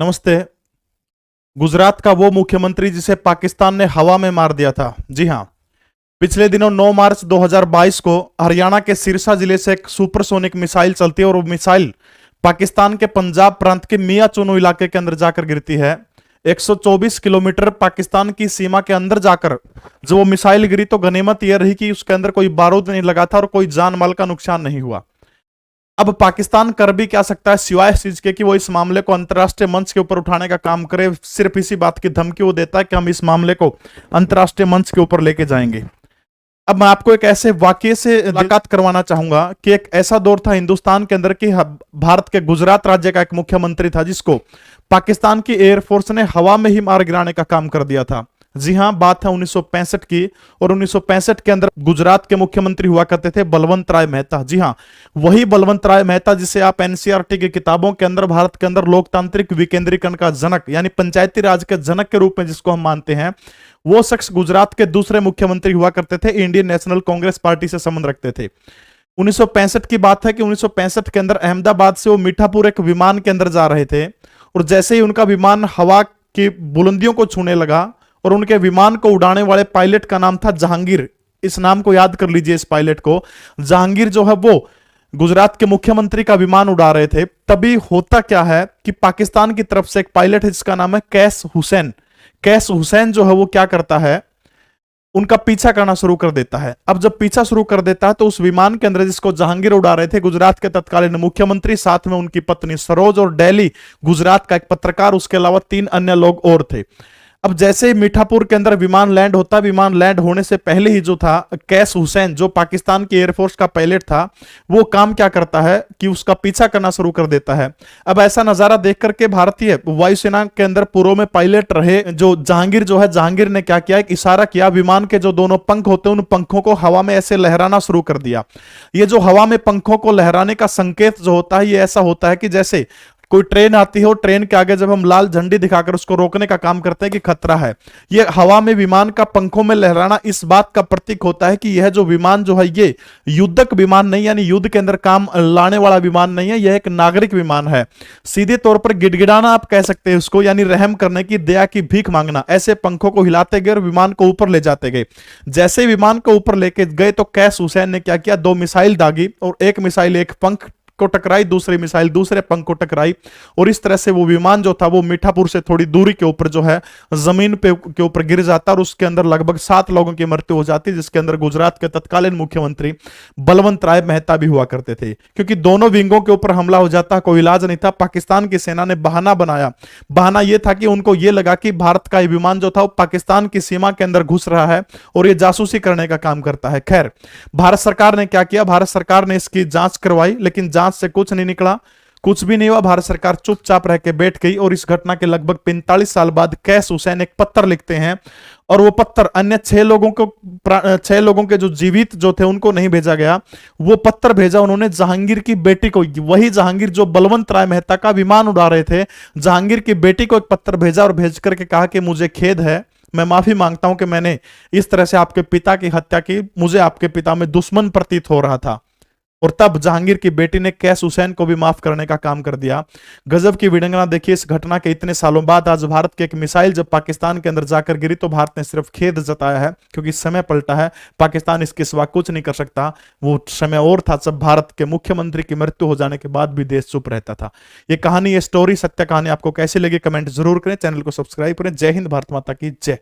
नमस्ते। गुजरात का वो मुख्यमंत्री जिसे पाकिस्तान ने हवा में मार दिया था। जी हां, पिछले दिनों 9 मार्च 2022 को हरियाणा के सिरसा जिले से एक सुपरसोनिक मिसाइल चलती है और वो मिसाइल पाकिस्तान के पंजाब प्रांत के मियां चुनू इलाके के अंदर जाकर गिरती है। 124 किलोमीटर पाकिस्तान की सीमा के अंदर जाकर जो वो मिसाइल गिरी तो गनीमत यह रही कि उसके अंदर कोई बारूद नहीं लगा था और कोई जान माल का नुकसान नहीं हुआ। अब पाकिस्तान कर भी क्या सकता है सिवाय इस चीज के कि वो इस मामले को अंतर्राष्ट्रीय मंच के ऊपर उठाने का काम करे। सिर्फ इसी बात की धमकी वो देता है कि हम इस मामले को अंतर्राष्ट्रीय मंच के ऊपर लेके जाएंगे। अब मैं आपको एक ऐसे वाकये से मुलाकात करवाना चाहूंगा कि एक ऐसा दौर था हिंदुस्तान के अंदर कि भारत के गुजरात राज्य का एक मुख्यमंत्री था जिसको पाकिस्तान की एयरफोर्स ने हवा में ही मार गिराने का काम कर दिया था। जी हां, बात है 1965 की और 1965 के अंदर गुजरात के मुख्यमंत्री हुआ करते थे बलवंत राय मेहता। जी हां, वही बलवंत राय मेहता जिसे आप एनसीईआरटी की किताबों के अंदर भारत के अंदर लोकतांत्रिक विकेंद्रीकरण का जनक यानी पंचायती राज के जनक के रूप में जिसको हम मानते हैं, वो शख्स गुजरात के दूसरे मुख्यमंत्री हुआ करते थे। इंडियन नेशनल कांग्रेस पार्टी से संबंध रखते थे। 1965 की बात है कि 1965 के अंदर अहमदाबाद से वो मीठापुर एक विमान के अंदर जा रहे थे और जैसे ही उनका विमान हवा की बुलंदियों को छूने लगा और उनके विमान को उड़ाने वाले पायलट का नाम था जहांगीर। इस नाम को याद कर लीजिए, इस पायलट को। जहांगीर जो है वो गुजरात के मुख्यमंत्री का विमान उड़ा रहे थे। तभी होता क्या है कि पाकिस्तान की तरफ से एक पायलट है जिसका नाम है कैस हुसैन। कैस हुसैन जो है वो क्या करता है, उनका पीछा करना शुरू कर देता है। अब जब पीछा शुरू कर देता है तो उस विमान के अंदर जिसको जहांगीर उड़ा रहे थे गुजरात के तत्कालीन मुख्यमंत्री, साथ में उनकी पत्नी सरोज और दिल्ली गुजरात का एक पत्रकार, उसके अलावा 3 अन्य लोग और थे। अब जैसे ही मीठापुर के अंदर विमान लैंड होता, विमान लैंड होने से पहले ही जो था कैस हुसैन जो पाकिस्तान की एयरफोर्स का पायलट था, वो काम क्या करता है कि उसका पीछा करना शुरू कर देता है। अब ऐसा नजारा देख करके भारतीय वायुसेना के अंदर पूर्व में पायलट रहे जो जहांगीर जो है, जहांगीर ने क्या किया, एक इशारा किया, विमान के जो दोनों पंख होते हैं उन पंखों को हवा में ऐसे लहराना शुरू कर दिया। ये जो हवा में पंखों को लहराने का संकेत जो होता है, ये ऐसा होता है कि जैसे कोई ट्रेन आती है और ट्रेन के आगे जब हम लाल झंडी दिखाकर उसको रोकने का काम करते हैं कि खतरा है, ये हवा में विमान का पंखों में लहराना इस बात का प्रतीक होता है कि यह जो विमान जो है ये युद्धक विमान नहीं, यानी युद्ध के अंदर काम लाने वाला विमान नहीं है, यह एक नागरिक विमान है। सीधे तौर पर गिड़गिड़ाना आप कह सकते हैं उसको, यानी रहम करने की, दया की भीख मांगना। ऐसे पंखों को हिलाते गए और विमान को ऊपर ले जाते गए। जैसे विमान को ऊपर लेके गए तो कैस हुसैन ने क्या किया, 2 मिसाइल दागी और एक मिसाइल एक पंख को टकराई, दूसरी मिसाइल दूसरे पंख को टकराई और इस तरह से वो विमान जो था वो मीठापुर से थोड़ी दूरी के ऊपर जो है जमीन पे के ऊपर गिर जाता और उसके अंदर लगभग 7 लोगों की मृत्यु हो जाती, जिसके अंदर गुजरात के तत्कालीन मुख्यमंत्री बलवंत राय मेहता भी हुआ करते थे। क्योंकि दोनों विंगों के ऊपर हमला हो जाता, कोई इलाज नहीं था। पाकिस्तान की सेना ने बहाना बनाया। बहाना यह था कि उनको यह लगा कि भारत का विमान जो था वो पाकिस्तान की सीमा के अंदर घुस रहा है और ये जासूसी करने का काम करता है। खैर, भारत सरकार ने क्या किया, भारत सरकार ने इसकी जांच करवाई, लेकिन जांच से कुछ नहीं निकला, कुछ भी नहीं हुआ। भारत सरकार चुपचाप रह के बैठ गई और इस घटना के लगभग 45 साल बाद कैस हुसैन एक पत्र लिखते हैं और वो पत्र अन्य 6 लोगों के जो जीवित जो थे उनको नहीं भेजा गया। वो पत्र भेजा उन्होंने जहांगीर की बेटी को, वही जहांगीर जो बलवंत राय मेहता का विमान उड़ा रहे थे, जहांगीर की बेटी को एक पत्र भेजा और भेज करके कहा कि मुझे खेद है, मैं माफी मांगता हूं कि मैंने इस तरह से आपके पिता की हत्या की, मुझे आपके पिता में दुश्मन प्रतीत हो रहा था। और तब जहांगीर की बेटी ने कैस हुसैन को भी माफ करने का काम कर दिया। गजब की विडंबना देखिए, इस घटना के इतने सालों बाद आज भारत की एक मिसाइल जब पाकिस्तान के अंदर जाकर गिरी तो भारत ने सिर्फ खेद जताया है क्योंकि समय पलटा है। पाकिस्तान इसके सिवा कुछ नहीं कर सकता। वो समय और था जब भारत के मुख्यमंत्री की मृत्यु हो जाने के बाद भी देश चुप रहता था। ये कहानी, ये स्टोरी, सत्य कहानी आपको कैसी लगी कमेंट जरूर करें। चैनल को सब्सक्राइब करें। जय हिंद, भारत माता की जय।